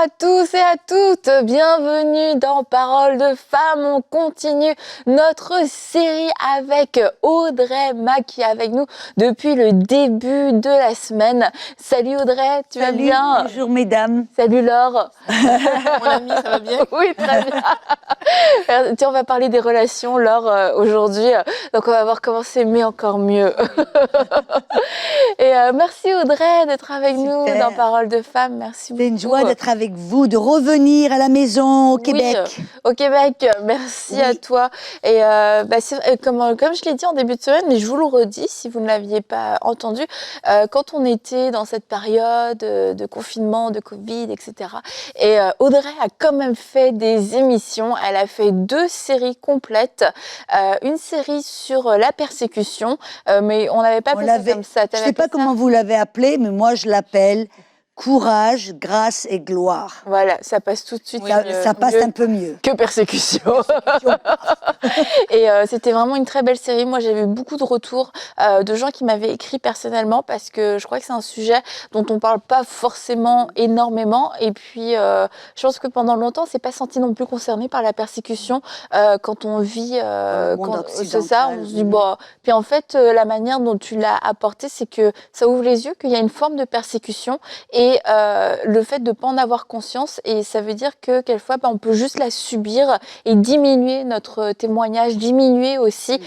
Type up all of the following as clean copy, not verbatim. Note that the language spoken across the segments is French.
à tous et à toutes, bienvenue dans Paroles de Femmes. On continue notre série avec Audrey Mac qui est avec nous depuis le début de la semaine. Salut Audrey, tu vas bien? Bonjour mesdames. Salut Laure. Mon amie, ça va bien? Oui, très bien. Tiens, on va parler des relations, Laure, aujourd'hui. Donc on va voir comment s'aimer encore mieux. Et merci Audrey d'être avec nous dans Paroles de Femmes. Merci beaucoup. C'est une joie d'être avec vous, de revenir à la maison au Québec. Au Québec, merci à toi. Et comme je l'ai dit en début de semaine, mais je vous le redis si vous ne l'aviez pas entendu, quand on était dans cette période de confinement, de Covid, etc. Et Audrey a quand même fait des émissions. Elle a fait 2 séries complètes. Une série sur la persécution, mais on n'avait pas fait ça comme ça. Je ne sais pas comment vous l'avez appelé, mais moi je l'appelle courage, grâce et gloire. Voilà, ça passe tout de suite. Oui, ça passe un peu mieux. Que persécution. Et c'était vraiment une très belle série. Moi, j'avais eu beaucoup de retours de gens qui m'avaient écrit personnellement parce que je crois que c'est un sujet dont on parle pas forcément énormément. Et puis, je pense que pendant longtemps, on s'est pas senti non plus concerné par la persécution quand on vit. C'est ça, on se dit bon. Puis en fait, la manière dont tu l'as apporté, c'est que ça ouvre les yeux qu'il y a une forme de persécution et le fait de pas en avoir conscience. Et ça veut dire que quelquefois, on peut juste la subir et diminuer notre témoignage, diminuer aussi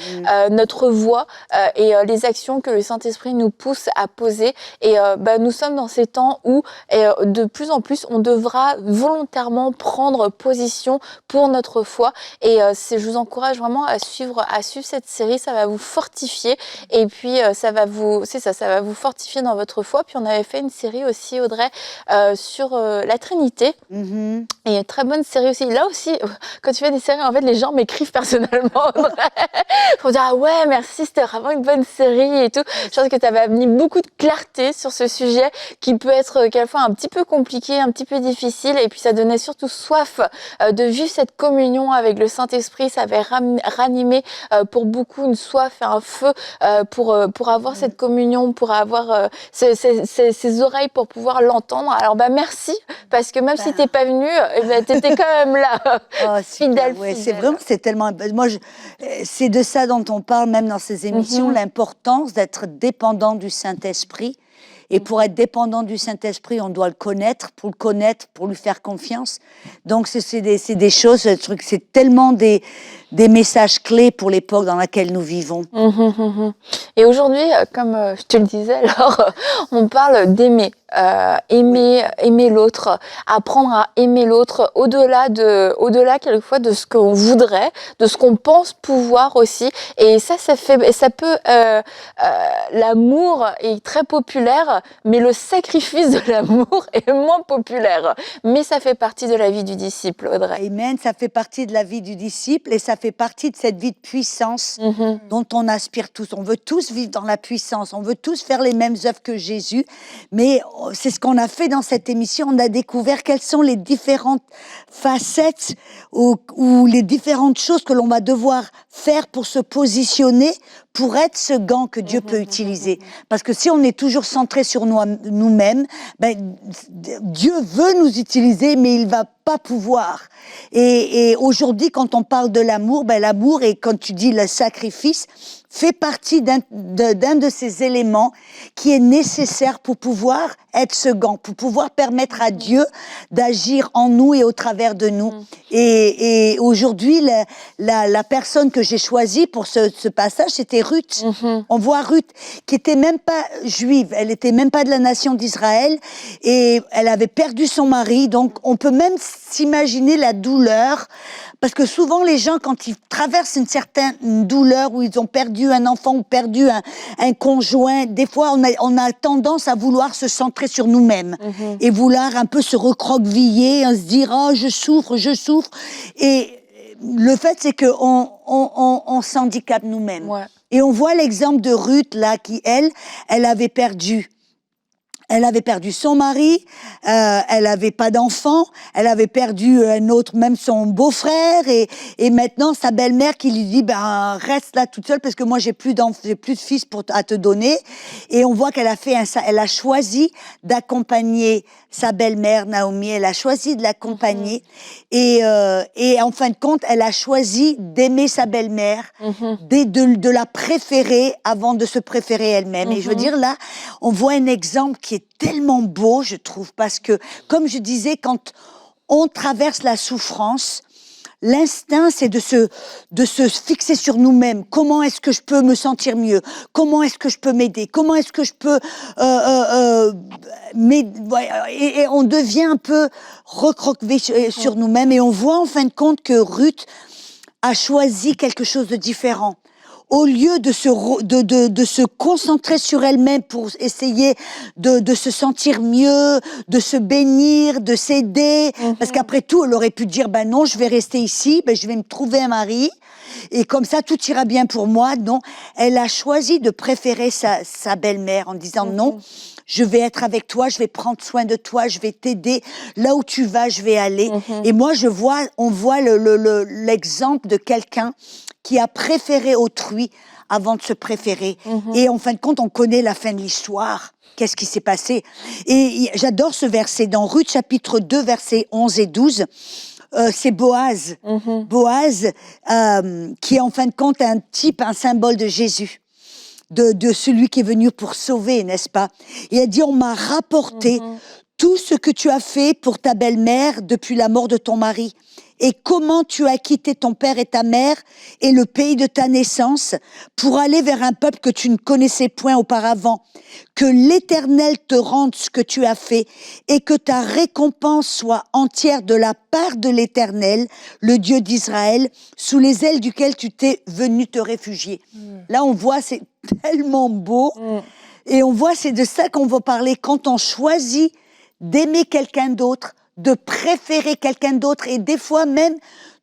notre voix et les actions que le Saint-Esprit nous pousse à poser. Et nous sommes dans ces temps où de plus en plus, on devra volontairement prendre position pour notre foi. Et je vous encourage vraiment à suivre cette série. Ça va vous fortifier. Et puis, ça va vous fortifier dans votre foi. Puis, on avait fait une série aussi, Audrey, sur la Trinité. Et une très bonne série aussi. Là aussi, quand tu fais des séries, en fait, les gens m'écrivent personnellement. Pour dire, ah ouais, merci, c'était vraiment une bonne série et tout. Je pense que tu avais amené beaucoup de clarté sur ce sujet qui peut être quelquefois un petit peu compliqué, un petit peu difficile. Et puis, ça donnait surtout soif de vivre cette communion avec le Saint-Esprit. Ça avait ranimé pour beaucoup une soif et un feu pour avoir cette communion, pour avoir ces oreilles pour pouvoir l'entendre. Alors, merci, parce que même si tu n'es pas venu, tu étais quand même là, fidèle. Ouais, c'est vraiment, c'est tellement. Moi, c'est de ça dont on parle même dans ces émissions, l'importance d'être dépendant du Saint-Esprit. Et pour être dépendant du Saint-Esprit, on doit le connaître, pour lui faire confiance. Donc, c'est des choses, c'est tellement des messages clés pour l'époque dans laquelle nous vivons. Et aujourd'hui, comme je te le disais, alors, on parle d'aimer. Aimer l'autre, apprendre à aimer l'autre au-delà quelquefois de ce qu'on voudrait, de ce qu'on pense pouvoir aussi. Et ça peut, l'amour est très populaire, mais le sacrifice de l'amour est moins populaire. Mais ça fait partie de la vie du disciple, Audrey. Amen, ça fait partie de la vie du disciple et ça fait partie de cette vie de puissance dont on aspire tous. On veut tous vivre dans la puissance, on veut tous faire les mêmes œuvres que Jésus, mais c'est ce qu'on a fait dans cette émission. On a découvert quelles sont les différentes facettes ou les différentes choses que l'on va devoir faire pour se positionner, pour être ce gant que Dieu peut utiliser. Parce que si on est toujours centré sur nous-mêmes, Dieu veut nous utiliser, mais il va pas pouvoir. Et aujourd'hui, quand on parle de l'amour, l'amour, et quand tu dis le sacrifice, fait partie d'un de ces éléments qui est nécessaire pour pouvoir être ce gant, pour pouvoir permettre à Dieu d'agir en nous et au travers de nous. Et aujourd'hui, la personne que j'ai choisie pour ce passage, c'était Ruth. On voit Ruth qui était même pas juive, elle était même pas de la nation d'Israël et elle avait perdu son mari. Donc, on peut même s'imaginer la douleur. Parce que souvent, les gens, quand ils traversent une certaine douleur, où ils ont perdu un enfant ou perdu un conjoint, des fois, on a tendance à vouloir se centrer sur nous-mêmes et vouloir un peu se recroqueviller, se dire « Oh, je souffre ». Et le fait, c'est qu'on s'handicape nous-mêmes. Ouais. Et on voit l'exemple de Ruth, là, qui, elle avait perdu Elle avait perdu son mari, elle n'avait pas d'enfant, elle avait perdu un autre, même son beau-frère, et maintenant sa belle-mère qui lui dit ben reste là toute seule parce que moi j'ai plus de fils à te donner. Et on voit qu'elle a fait elle a choisi d'accompagner sa belle-mère Naomi, elle a choisi de l'accompagner et en fin de compte elle a choisi d'aimer sa belle-mère, de la préférer avant de se préférer elle-même. Et je veux dire là, on voit un exemple qui est tellement beau, je trouve, parce que, comme je disais, quand on traverse la souffrance, l'instinct, c'est de se fixer sur nous-mêmes. Comment est-ce que je peux me sentir mieux? Comment est-ce que je peux m'aider? Comment est-ce que je peux et on devient un peu recroquevillé sur nous-mêmes, et on voit en fin de compte que Ruth a choisi quelque chose de différent. Au lieu de se concentrer sur elle-même pour essayer de se sentir mieux, de se bénir, de s'aider, parce qu'après tout, elle aurait pu dire, ben non, je vais rester ici, ben je vais me trouver un mari, et comme ça, tout ira bien pour moi. Non, elle a choisi de préférer sa belle-mère en disant, non, je vais être avec toi, je vais prendre soin de toi, je vais t'aider. Là où tu vas, je vais aller. Et moi, on voit l'exemple de quelqu'un qui a préféré autrui avant de se préférer. Et en fin de compte, on connaît la fin de l'histoire. Qu'est-ce qui s'est passé? Et j'adore ce verset dans Ruth chapitre 2, versets 11 et 12. C'est Boaz. Boaz, qui est en fin de compte un symbole de Jésus. De celui qui est venu pour sauver, n'est-ce pas? Et elle dit, on m'a rapporté tout ce que tu as fait pour ta belle-mère depuis la mort de ton mari, et comment tu as quitté ton père et ta mère et le pays de ta naissance pour aller vers un peuple que tu ne connaissais point auparavant. Que l'Éternel te rende ce que tu as fait et que ta récompense soit entière de la part de l'Éternel, le Dieu d'Israël, sous les ailes duquel tu t'es venu te réfugier. Là, on voit, c'est tellement beau. Et on voit, c'est de ça qu'on va parler quand on choisit d'aimer quelqu'un d'autre, de préférer quelqu'un d'autre, et des fois même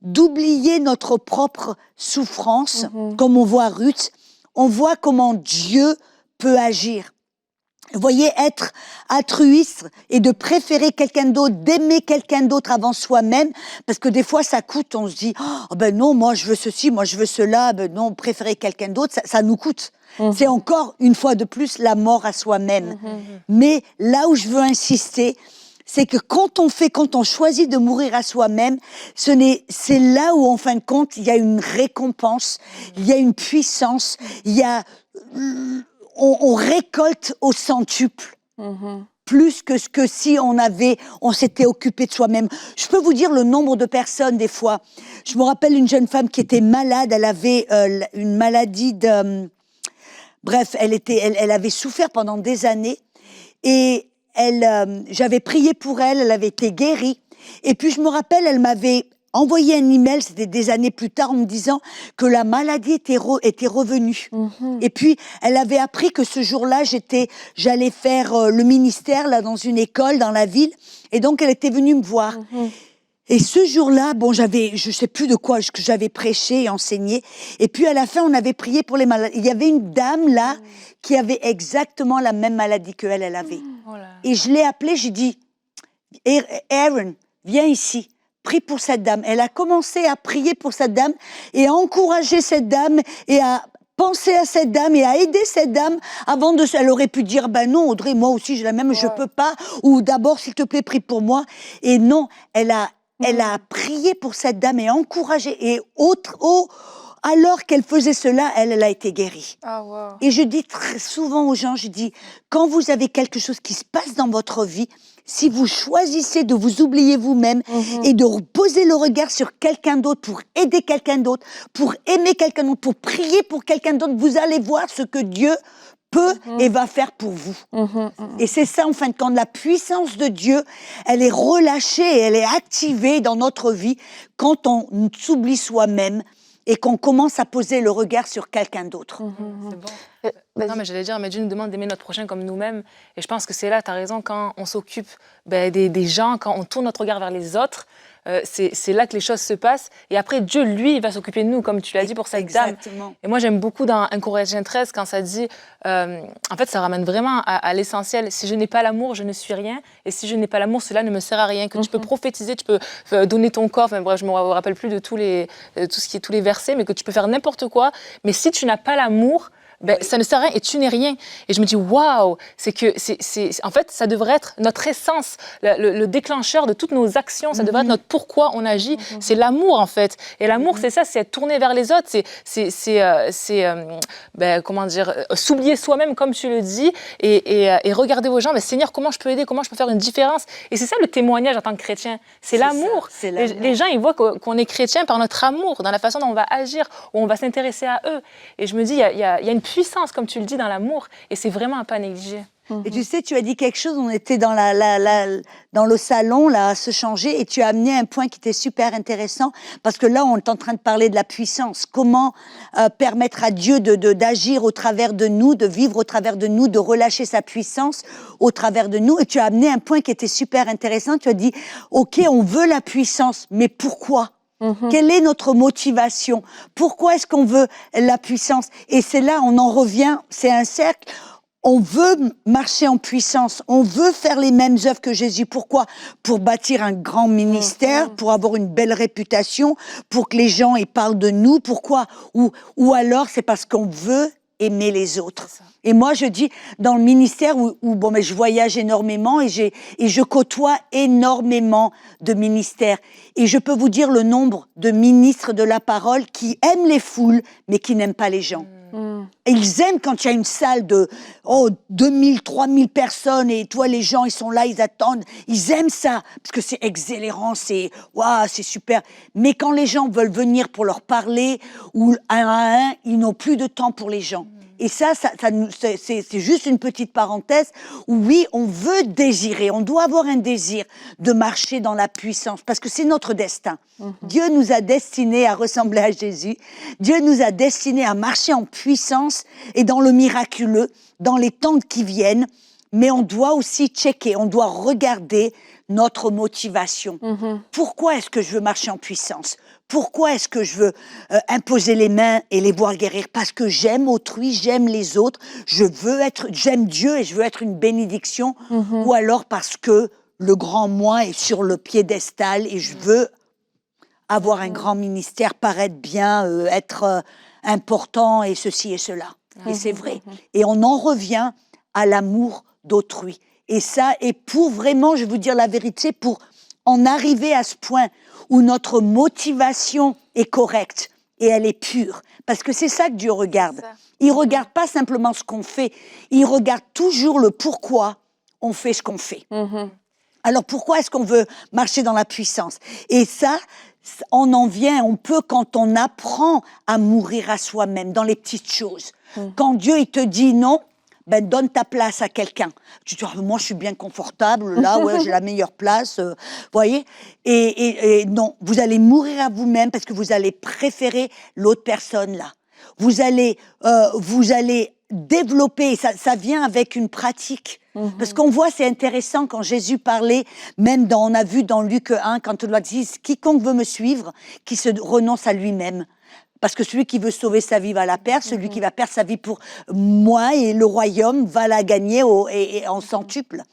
d'oublier notre propre souffrance, comme on voit Ruth. On voit comment Dieu peut agir. Vous voyez, être altruiste et de préférer quelqu'un d'autre, d'aimer quelqu'un d'autre avant soi-même, parce que des fois ça coûte, on se dit « Oh ben non, moi je veux ceci, moi je veux cela, ben non, préférer quelqu'un d'autre, ça nous coûte ». C'est encore, une fois de plus, la mort à soi-même. Mais là où je veux insister, c'est que quand on choisit de mourir à soi-même, c'est là où, en fin de compte, il y a une récompense, il y a une puissance, on récolte au centuple. Plus que si on s'était occupé de soi-même. Je peux vous dire le nombre de personnes, des fois. Je me rappelle une jeune femme qui était malade, elle avait une maladie Bref, elle avait souffert pendant des années, et j'avais prié pour elle, elle avait été guérie. Et puis je me rappelle, elle m'avait envoyé un email, c'était des années plus tard, en me disant que la maladie était revenue. Et puis elle avait appris que ce jour-là, j'allais faire le ministère là dans une école dans la ville, et donc elle était venue me voir. Et ce jour-là, bon, je sais plus de quoi que j'avais prêché et enseigné. Et puis à la fin, on avait prié pour les malades. Il y avait une dame là qui avait exactement la même maladie que elle avait. Et je l'ai appelée, j'ai dit, Aaron, viens ici, prie pour cette dame. Elle a commencé à prier pour cette dame et à encourager cette dame et à penser à cette dame et à aider cette dame avant elle aurait pu dire, ben non, Audrey, moi aussi j'ai la même, je peux pas, ou d'abord, s'il te plaît, prie pour moi. Et non, elle a prié pour cette dame et encouragé. Et alors qu'elle faisait cela, elle a été guérie. Et je dis très souvent aux gens, je dis, quand vous avez quelque chose qui se passe dans votre vie, si vous choisissez de vous oublier vous-même et de poser le regard sur quelqu'un d'autre pour aider quelqu'un d'autre, pour aimer quelqu'un d'autre, pour prier pour quelqu'un d'autre, vous allez voir ce que Dieu peut et va faire pour vous. Et c'est ça, en fin de compte, la puissance de Dieu, elle est relâchée et elle est activée dans notre vie quand on s'oublie soi-même et qu'on commence à poser le regard sur quelqu'un d'autre. C'est bon. Non, mais j'allais dire, mais Dieu nous demande d'aimer notre prochain comme nous-mêmes. Et je pense que c'est là, tu as raison, quand on s'occupe des gens, quand on tourne notre regard vers les autres, c'est là que les choses se passent. Et après, Dieu, lui, il va s'occuper de nous, comme tu l'as dit pour cette dame. Et moi, j'aime beaucoup dans 1 Corinthiens 13, quand ça dit, en fait, ça ramène vraiment à l'essentiel. Si je n'ai pas l'amour, je ne suis rien. Et si je n'ai pas l'amour, cela ne me sert à rien. Que tu peux prophétiser, tu peux donner ton corps. Enfin, bref, je ne me rappelle plus de tous les versets, mais que tu peux faire n'importe quoi. Mais si tu n'as pas l'amour, ben, ça ne sert à rien et tu n'es rien. Et je me dis, waouh, en fait, ça devrait être notre essence, le déclencheur de toutes nos actions, ça devrait être notre pourquoi on agit. C'est l'amour, en fait. Et l'amour, c'est ça, c'est être tourné vers les autres, comment dire, s'oublier soi-même, comme tu le dis, et regarder aux gens, ben, Seigneur, comment je peux aider, comment je peux faire une différence. Et c'est ça le témoignage en tant que chrétien, c'est l'amour. Les gens, ils voient qu'on est chrétien par notre amour, dans la façon dont on va agir, où on va s'intéresser à eux. Et je me dis, il y a une puissance, comme tu le dis, dans l'amour, et c'est vraiment à pas négliger. Et tu sais, tu as dit quelque chose, on était dans dans le salon, là, à se changer, et tu as amené un point qui était super intéressant, parce que là, on est en train de parler de la puissance. Comment permettre à Dieu d'agir au travers de nous, de vivre au travers de nous, de relâcher sa puissance au travers de nous. Et tu as amené un point qui était super intéressant. Tu as dit, OK, on veut la puissance, mais pourquoi ? Quelle est notre motivation? Pourquoi est-ce qu'on veut la puissance? Et c'est là, on en revient, c'est un cercle. On veut marcher en puissance, on veut faire les mêmes œuvres que Jésus. Pourquoi? Pour bâtir un grand ministère, pour avoir une belle réputation, pour que les gens y parlent de nous. Pourquoi? Ou alors c'est parce qu'on veut aimer les autres. Et moi, je dis, dans le ministère où je voyage énormément et je côtoie énormément de ministères. Et je peux vous dire le nombre de ministres de la parole qui aiment les foules, mais qui n'aiment pas les gens. Et ils aiment quand il y a une salle de 2000, 3000 personnes et toi, les gens, ils sont là, ils attendent. Ils aiment ça parce que c'est exhilaraant, c'est super. Mais quand les gens veulent venir pour leur parler ou un à un, ils n'ont plus de temps pour les gens. Et c'est juste une petite parenthèse où oui, on veut désirer, on doit avoir un désir de marcher dans la puissance parce que c'est notre destin. Dieu nous a destinés à ressembler à Jésus. Dieu nous a destinés à marcher en puissance et dans le miraculeux, dans les temps qui viennent. Mais on doit aussi checker, on doit regarder notre motivation. Pourquoi est-ce que je veux marcher en puissance? Pourquoi est-ce que je veux imposer les mains et les voir guérir? Parce que j'aime autrui, j'aime les autres, j'aime Dieu et je veux être une bénédiction. Ou alors parce que le grand moi est sur le piédestal et je veux avoir un grand ministère, paraître bien, être important et ceci et cela. Et c'est vrai. Et on en revient à l'amour d'autrui. Et ça, et pour vraiment, je vais vous dire la vérité, pour en arriver à ce point où notre motivation est correcte et elle est pure. Parce que c'est ça que Dieu regarde. Il ne regarde pas simplement ce qu'on fait, il regarde toujours le pourquoi on fait ce qu'on fait. Alors pourquoi est-ce qu'on veut marcher dans la puissance? Et ça, on en vient, on peut quand on apprend à mourir à soi-même dans les petites choses. Quand Dieu il te dit non, ben donne ta place à quelqu'un. Tu dis, moi je suis bien confortable, là, ouais, j'ai la meilleure place, voyez. Et non, vous allez mourir à vous-même parce que vous allez préférer l'autre personne là. Vous allez développer, ça vient avec une pratique. Parce qu'on voit, c'est intéressant quand Jésus parlait, même on a vu dans Luc 1, quand on dit « Quiconque veut me suivre, qui se renonce à lui-même ». Parce que celui qui veut sauver sa vie va la perdre, celui qui va perdre sa vie pour moi et le royaume va la gagner et en centuple.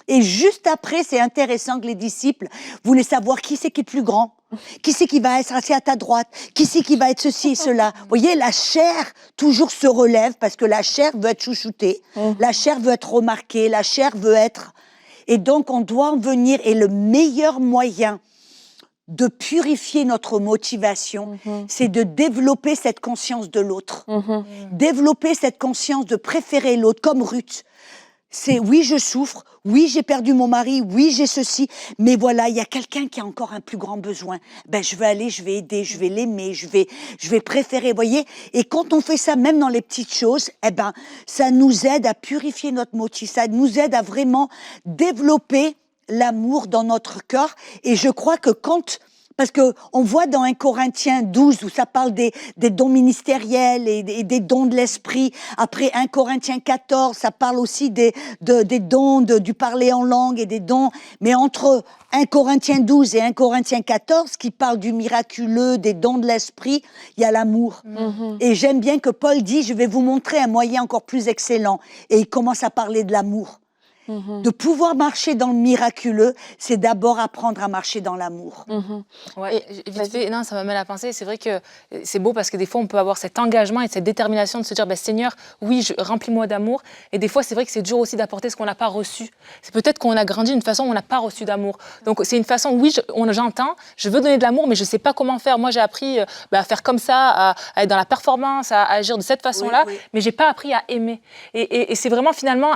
Et juste après, c'est intéressant que les disciples voulaient savoir qui c'est qui est le plus grand, qui c'est qui va être assis à ta droite, qui c'est qui va être ceci et cela. Vous voyez, la chair toujours se relève parce que la chair veut être chouchoutée, la chair veut être remarquée, la chair veut être... Et donc, on doit en venir, et le meilleur moyen de purifier notre motivation, c'est de développer cette conscience de l'autre. Développer cette conscience de préférer l'autre, comme Ruth. C'est oui, je souffre, oui, j'ai perdu mon mari, oui, j'ai ceci, mais voilà, il y a quelqu'un qui a encore un plus grand besoin. Ben, je vais aller, je vais aider, je vais l'aimer, je vais préférer, voyez. Et quand on fait ça, même dans les petites choses, eh ben, ça nous aide à purifier notre motivation, ça nous aide à vraiment développer l'amour dans notre cœur. Et je crois que quand, Parce qu'on voit dans 1 Corinthiens 12 où ça parle des dons ministériels et des dons de l'esprit. Après 1 Corinthiens 14, ça parle aussi des dons du parler en langue et des dons. Mais entre 1 Corinthiens 12 et 1 Corinthiens 14, qui parle du miraculeux, des dons de l'esprit, il y a l'amour. Et j'aime bien que Paul dit, je vais vous montrer un moyen encore plus excellent. Et il commence à parler de l'amour. De pouvoir marcher dans le miraculeux, c'est d'abord apprendre à marcher dans l'amour. Ouais, vite fait, non, ça m'amène à penser, c'est vrai que c'est beau parce que des fois, on peut avoir cet engagement et cette détermination de se dire, Seigneur, oui, remplis-moi d'amour. Et des fois, c'est vrai que c'est dur aussi d'apporter ce qu'on n'a pas reçu. C'est peut-être qu'on a grandi d'une façon où on n'a pas reçu d'amour. Donc, c'est une façon, oui, j'entends, je veux donner de l'amour, mais je ne sais pas comment faire. Moi, j'ai appris à faire comme ça, à être dans la performance, à agir de cette façon-là, mais je n'ai pas appris à aimer. Et c'est vraiment finalement,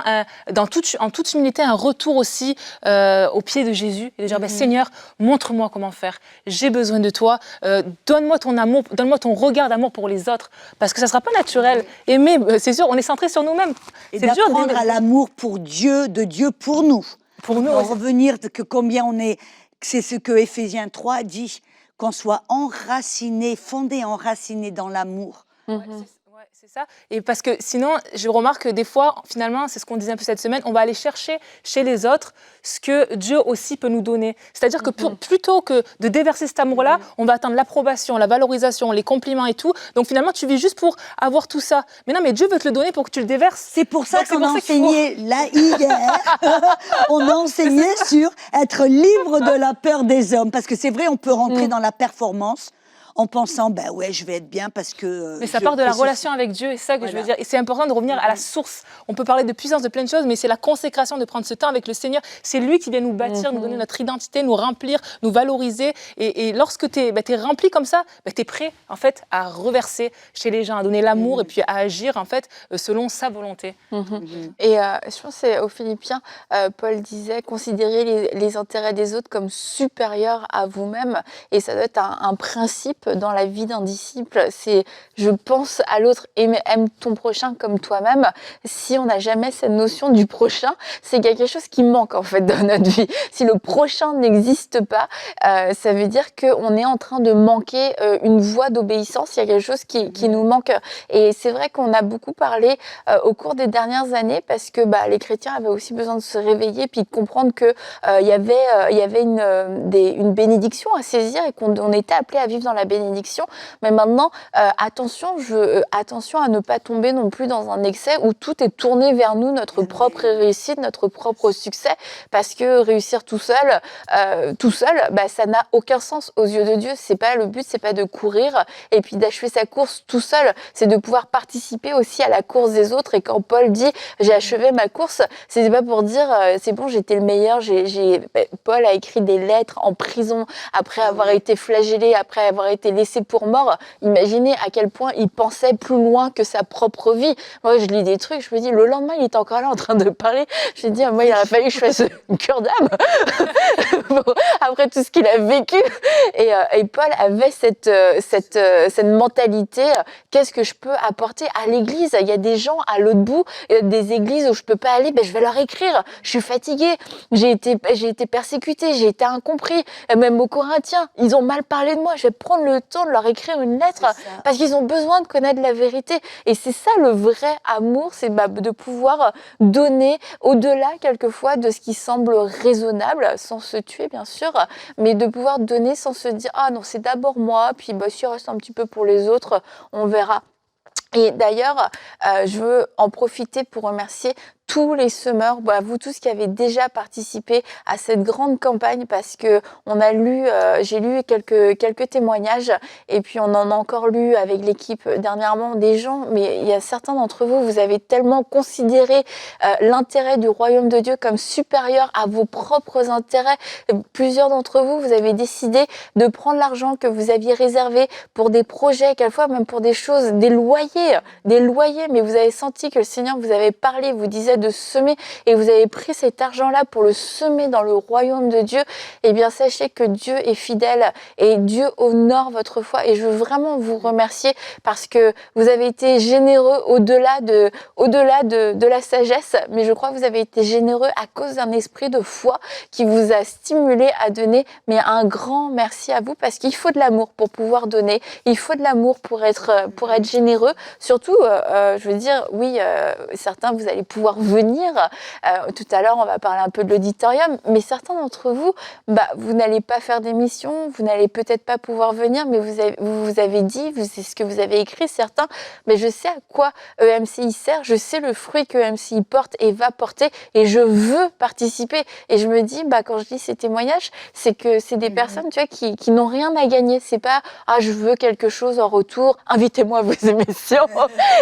en toute humilité, un retour aussi au pied de Jésus et de dire Seigneur, montre-moi comment faire. J'ai besoin de toi. Donne-moi ton amour, donne-moi ton regard d'amour pour les autres. Parce que ça ne sera pas naturel. Aimer, c'est sûr, on est centré sur nous-mêmes. Et d'apprendre à l'amour pour Dieu, de Dieu pour nous. Pour nous. Revenir que combien on est. C'est ce que Éphésiens 3 dit, qu'on soit enraciné, fondé, enraciné dans l'amour. C'est ça. Et parce que sinon, je remarque que des fois, finalement, c'est ce qu'on disait un peu cette semaine, on va aller chercher chez les autres ce que Dieu aussi peut nous donner. C'est-à-dire que plutôt que de déverser cet amour-là, on va attendre l'approbation, la valorisation, les compliments et tout. Donc finalement, tu vis juste pour avoir tout ça. Mais non, mais Dieu veut te le donner pour que tu le déverses. C'est pour ça qu'on a enseigné là hier. On a enseigné sur être libre de la peur des hommes. Parce que c'est vrai, on peut rentrer dans la performance en pensant, je vais être bien parce que... mais ça part de la relation avec Dieu, et c'est ça que je veux dire. Et c'est important de revenir à la source. On peut parler de puissance, de plein de choses, mais c'est la consécration de prendre ce temps avec le Seigneur. C'est lui qui vient nous bâtir, nous donner notre identité, nous remplir, nous valoriser. Et lorsque tu es rempli comme ça, tu es prêt, en fait, à reverser chez les gens, à donner l'amour et puis à agir, en fait, selon sa volonté. Et je pense que c'est aux Philippiens, Paul disait, considérez les intérêts des autres comme supérieurs à vous-même. Et ça doit être un principe dans la vie d'un disciple, c'est je pense à l'autre, aime ton prochain comme toi-même. Si on n'a jamais cette notion du prochain, c'est quelque chose qui manque en fait dans notre vie. Si le prochain n'existe pas, ça veut dire qu'on est en train de manquer une voie d'obéissance. Il y a quelque chose qui nous manque. Et c'est vrai qu'on a beaucoup parlé au cours des dernières années parce que les chrétiens avaient aussi besoin de se réveiller puis de comprendre que il y avait une bénédiction à saisir et qu'on était appelé à vivre dans la bénédiction, mais maintenant attention à ne pas tomber non plus dans un excès où tout est tourné vers nous, notre propre réussite, notre propre succès, parce que réussir tout seul, ça n'a aucun sens aux yeux de Dieu. C'est pas le but, c'est pas de courir et puis d'achever sa course tout seul, c'est de pouvoir participer aussi à la course des autres. Et quand Paul dit j'ai achevé ma course, c'est pas pour dire c'est bon, j'étais le meilleur. Paul a écrit des lettres en prison après avoir été flagellé, après avoir été laissé pour mort. Imaginez à quel point il pensait plus loin que sa propre vie. Moi, je lis des trucs, je me dis, le lendemain, il est encore là en train de parler. Je me dis, moi, il aurait fallu que je fasse une cure d'âme après tout ce qu'il a vécu. Et Paul avait cette mentalité, qu'est-ce que je peux apporter à l'église? Il y a des gens à l'autre bout, des églises où je peux pas aller, je vais leur écrire. Je suis fatiguée, j'ai été persécutée, j'ai été incompris. Même aux Corinthiens, ils ont mal parlé de moi. Je vais prendre le temps de leur écrire une lettre parce qu'ils ont besoin de connaître la vérité. Et c'est ça le vrai amour, c'est de pouvoir donner au-delà quelquefois de ce qui semble raisonnable, sans se tuer bien sûr, mais de pouvoir donner sans se dire ah non c'est d'abord moi, puis si il reste un petit peu pour les autres, on verra. Et d'ailleurs, je veux en profiter pour remercier tous les semeurs, vous tous qui avez déjà participé à cette grande campagne, parce que on a lu, j'ai lu quelques témoignages, et puis on en a encore lu avec l'équipe dernièrement des gens, mais il y a certains d'entre vous, vous avez tellement considéré l'intérêt du royaume de Dieu comme supérieur à vos propres intérêts. Plusieurs d'entre vous, vous avez décidé de prendre l'argent que vous aviez réservé pour des projets, quelquefois même pour des choses, des loyers, mais vous avez senti que le Seigneur vous avait parlé, vous disait disait de semer, et vous avez pris cet argent-là pour le semer dans le royaume de Dieu, eh bien sachez que Dieu est fidèle et Dieu honore votre foi. Et je veux vraiment vous remercier parce que vous avez été généreux au-delà de la sagesse, mais je crois que vous avez été généreux à cause d'un esprit de foi qui vous a stimulé à donner. Mais un grand merci à vous parce qu'il faut de l'amour pour pouvoir donner, il faut de l'amour pour être généreux. Surtout, je veux dire, oui, certains vous allez pouvoir venir. Tout à l'heure, on va parler un peu de l'auditorium, mais certains d'entre vous, vous n'allez pas faire d'émission, vous n'allez peut-être pas pouvoir venir, mais vous avez dit, c'est ce que vous avez écrit, certains, mais je sais à quoi EMCI sert, je sais le fruit que EMCI porte et va porter, et je veux participer. Et je me dis, quand je lis ces témoignages, c'est que c'est des personnes, tu vois, qui n'ont rien à gagner. C'est pas, je veux quelque chose en retour, invitez-moi à vos émissions.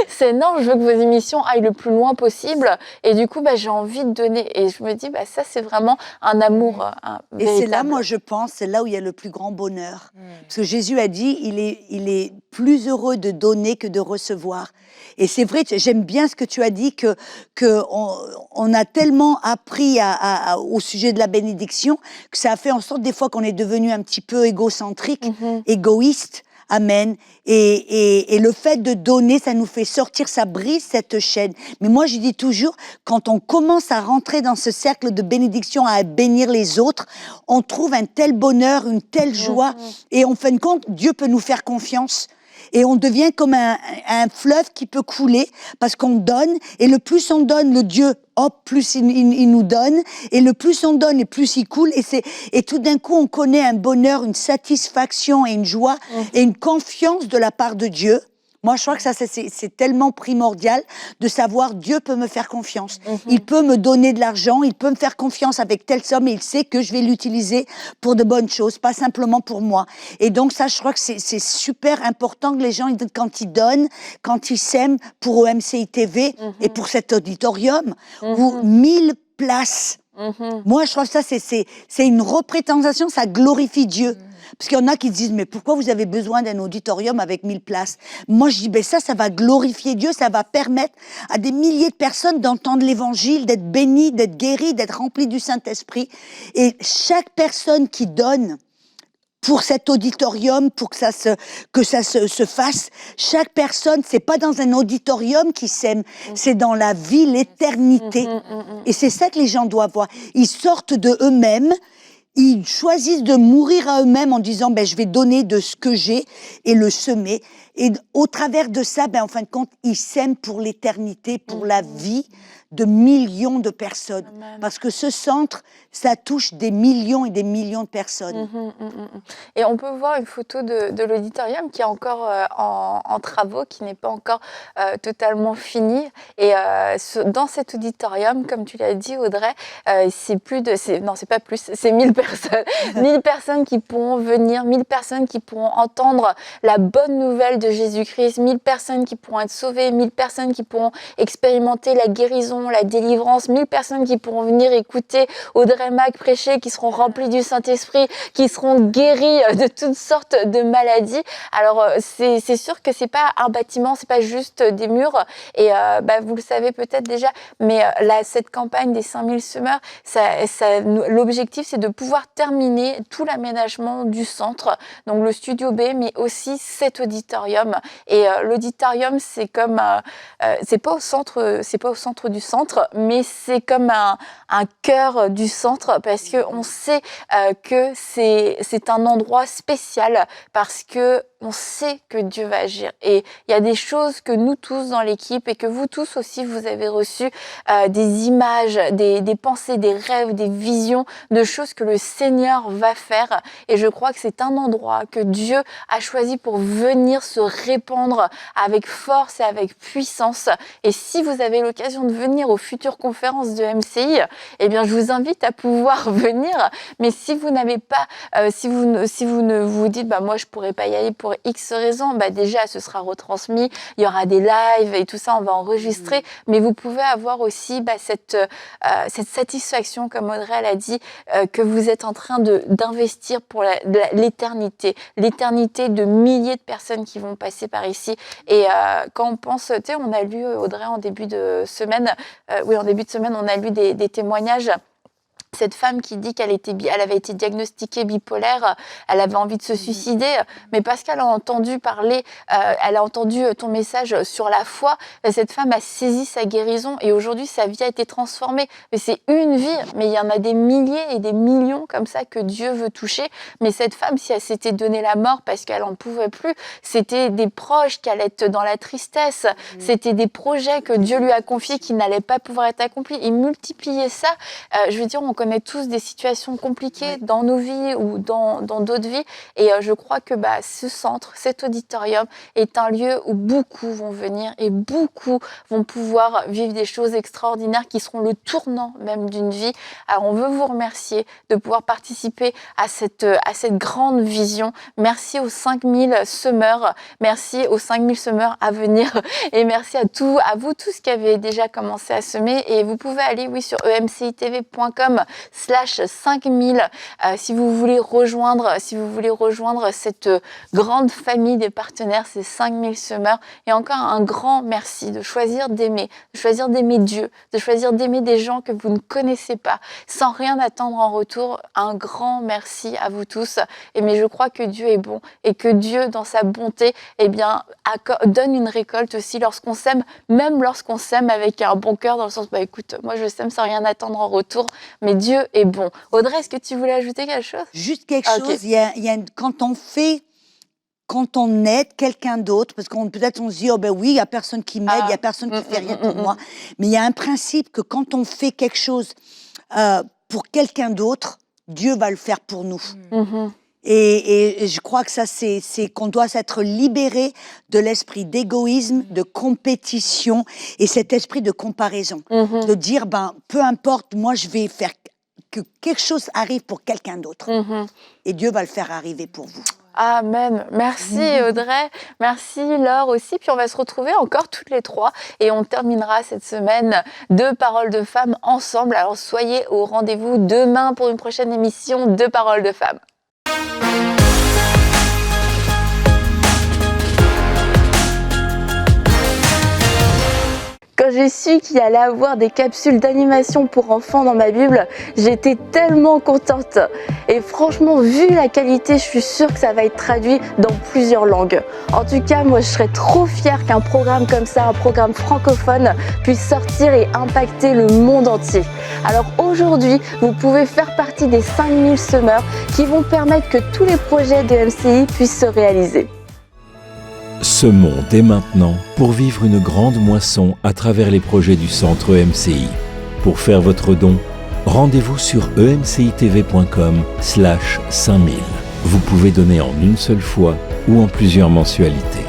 C'est non, je veux que vos émissions aillent le plus loin possible. Et du coup, j'ai envie de donner. Et je me dis, ça, c'est vraiment un amour Et c'est là, moi, je pense, c'est là où il y a le plus grand bonheur. Parce que Jésus a dit, il est plus heureux de donner que de recevoir. Et c'est vrai, j'aime bien ce que tu as dit, qu'on a tellement appris au sujet de la bénédiction que ça a fait en sorte des fois qu'on est devenu un petit peu égocentrique, égoïste. Amen. Et le fait de donner, ça nous fait sortir, ça brise cette chaîne. Mais moi, je dis toujours, quand on commence à rentrer dans ce cercle de bénédiction, à bénir les autres, on trouve un tel bonheur, une telle joie. Et en fin de compte, Dieu peut nous faire confiance. Et on devient comme un fleuve qui peut couler parce qu'on donne. Et le plus on donne, le Dieu, plus il nous donne. Et le plus on donne, et plus il coule. Et tout d'un coup, on connaît un bonheur, une satisfaction et une joie et une confiance de la part de Dieu. Moi, je crois que ça, c'est tellement primordial de savoir Dieu peut me faire confiance. Il peut me donner de l'argent, il peut me faire confiance avec telle somme et il sait que je vais l'utiliser pour de bonnes choses, pas simplement pour moi. Et donc ça, je crois que c'est super important que les gens, quand ils donnent, quand ils s'aiment pour EMCI TV et pour cet auditorium, où 1000 places. Moi, je crois que ça, c'est une représentation, ça glorifie Dieu. Parce qu'il y en a qui disent, mais pourquoi vous avez besoin d'un auditorium avec 1000 places? Moi, je dis, ça va glorifier Dieu, ça va permettre à des milliers de personnes d'entendre l'évangile, d'être bénies, d'être guéries, d'être remplies du Saint-Esprit. Et chaque personne qui donne pour cet auditorium, pour que ça se fasse, chaque personne, c'est pas dans un auditorium qui s'aime, c'est dans la vie, l'éternité. Et c'est ça que les gens doivent voir. Ils sortent de eux-mêmes, ils choisissent de mourir à eux-mêmes en disant je vais donner de ce que j'ai et le semer. Et au travers de ça, en fin de compte, ils s'aiment pour l'éternité, pour la vie de millions de personnes. Amen. Parce que ce centre, ça touche des millions et des millions de personnes. Et on peut voir une photo de l'auditorium qui est encore en travaux, qui n'est pas encore totalement fini. Et dans cet auditorium, comme tu l'as dit, Audrey, c'est 1000 personnes. 1000 personnes qui pourront venir, 1000 personnes qui pourront entendre la bonne nouvelle de Jésus-Christ, 1000 personnes qui pourront être sauvées, 1000 personnes qui pourront expérimenter la guérison, la délivrance, 1000 personnes qui pourront venir écouter Audrey Mac prêcher, qui seront remplies du Saint-Esprit, qui seront guéries de toutes sortes de maladies. Alors c'est sûr que c'est pas un bâtiment, c'est pas juste des murs. Et vous le savez peut-être déjà, mais cette campagne des 5000 semeurs, l'objectif c'est de pouvoir terminer tout l'aménagement du centre, donc le Studio B, mais aussi cet auditorium. Et l'auditorium, c'est comme c'est pas au centre du centre, mais c'est comme un cœur du centre, parce que on sait que c'est un endroit spécial, parce que on sait que Dieu va agir. Et il y a des choses que nous tous dans l'équipe, et que vous tous aussi, vous avez reçu des images, des pensées, des rêves, des visions de choses que le Seigneur va faire. Et je crois que c'est un endroit que Dieu a choisi pour venir se répandre avec force et avec puissance. Et si vous avez l'occasion de venir aux futures conférences de MCI, eh bien, je vous invite à pouvoir venir. Mais si vous n'avez pas, si vous ne vous dites, moi, je pourrais pas y aller pour pour X raisons, déjà, ce sera retransmis, il y aura des lives et tout ça, on va enregistrer, mais vous pouvez avoir aussi cette satisfaction, comme Audrey elle a dit, que vous êtes en train d'investir pour l'éternité de milliers de personnes qui vont passer par ici. Et quand on pense, on a lu, Audrey, en début de semaine, on a lu des témoignages. Cette femme qui dit qu'elle avait été diagnostiquée bipolaire, elle avait envie de se suicider, mais parce qu'elle a entendu parler, elle a entendu ton message sur la foi, cette femme a saisi sa guérison et aujourd'hui sa vie a été transformée. Mais c'est une vie, mais il y en a des milliers et des millions comme ça que Dieu veut toucher. Mais cette femme, si elle s'était donné la mort parce qu'elle n'en pouvait plus, c'était des proches qui allaient être dans la tristesse, c'était des projets que Dieu lui a confiés qui n'allaient pas pouvoir être accomplis. Il multipliait ça. Je veux dire, on connaît tous des situations compliquées dans nos vies ou dans d'autres vies. Et je crois que ce centre, cet auditorium est un lieu où beaucoup vont venir et beaucoup vont pouvoir vivre des choses extraordinaires qui seront le tournant même d'une vie. Alors, on veut vous remercier de pouvoir participer à cette grande vision. Merci aux 5000 semeurs. Merci aux 5000 semeurs à venir. Et merci à vous tous qui avez déjà commencé à semer. Et vous pouvez aller, sur emcitv.com/5000 si vous voulez rejoindre cette grande famille des partenaires, ces 5000 semeurs. Et encore un grand merci de choisir d'aimer Dieu, de choisir d'aimer des gens que vous ne connaissez pas, sans rien attendre en retour. Un grand merci à vous tous. Mais je crois que Dieu est bon et que Dieu, dans sa bonté, donne une récolte aussi lorsqu'on s'aime, même lorsqu'on s'aime avec un bon cœur, dans le sens, écoute, moi je s'aime sans rien attendre en retour, mais Dieu est bon. Audrey, est-ce que tu voulais ajouter quelque chose? Juste quelque chose, quand on aide quelqu'un d'autre, parce qu'on peut-être on se dit, oui, il n'y a personne qui m'aide, il n'y a personne qui fait rien pour moi, mais il y a un principe que quand on fait quelque chose pour quelqu'un d'autre, Dieu va le faire pour nous. Et je crois que ça, c'est qu'on doit s'être libéré de l'esprit d'égoïsme, de compétition et cet esprit de comparaison. De dire, peu importe, moi je vais faire que quelque chose arrive pour quelqu'un d'autre. Et Dieu va le faire arriver pour vous. Amen. Merci Audrey, merci Laure aussi. Puis on va se retrouver encore toutes les trois et on terminera cette semaine de Paroles de Femmes ensemble. Alors soyez au rendez-vous demain pour une prochaine émission de Paroles de Femmes. Quand j'ai su qu'il allait avoir des capsules d'animation pour enfants dans ma Bible, j'étais tellement contente. Et franchement, vu la qualité, je suis sûre que ça va être traduit dans plusieurs langues. En tout cas, moi, je serais trop fière qu'un programme comme ça, un programme francophone, puisse sortir et impacter le monde entier. Alors aujourd'hui, vous pouvez faire partie des 5000 semeurs qui vont permettre que tous les projets de MCI puissent se réaliser. Semons dès maintenant pour vivre une grande moisson à travers les projets du centre EMCI. Pour faire votre don, rendez-vous sur emcitv.com/5000. Vous pouvez donner en une seule fois ou en plusieurs mensualités.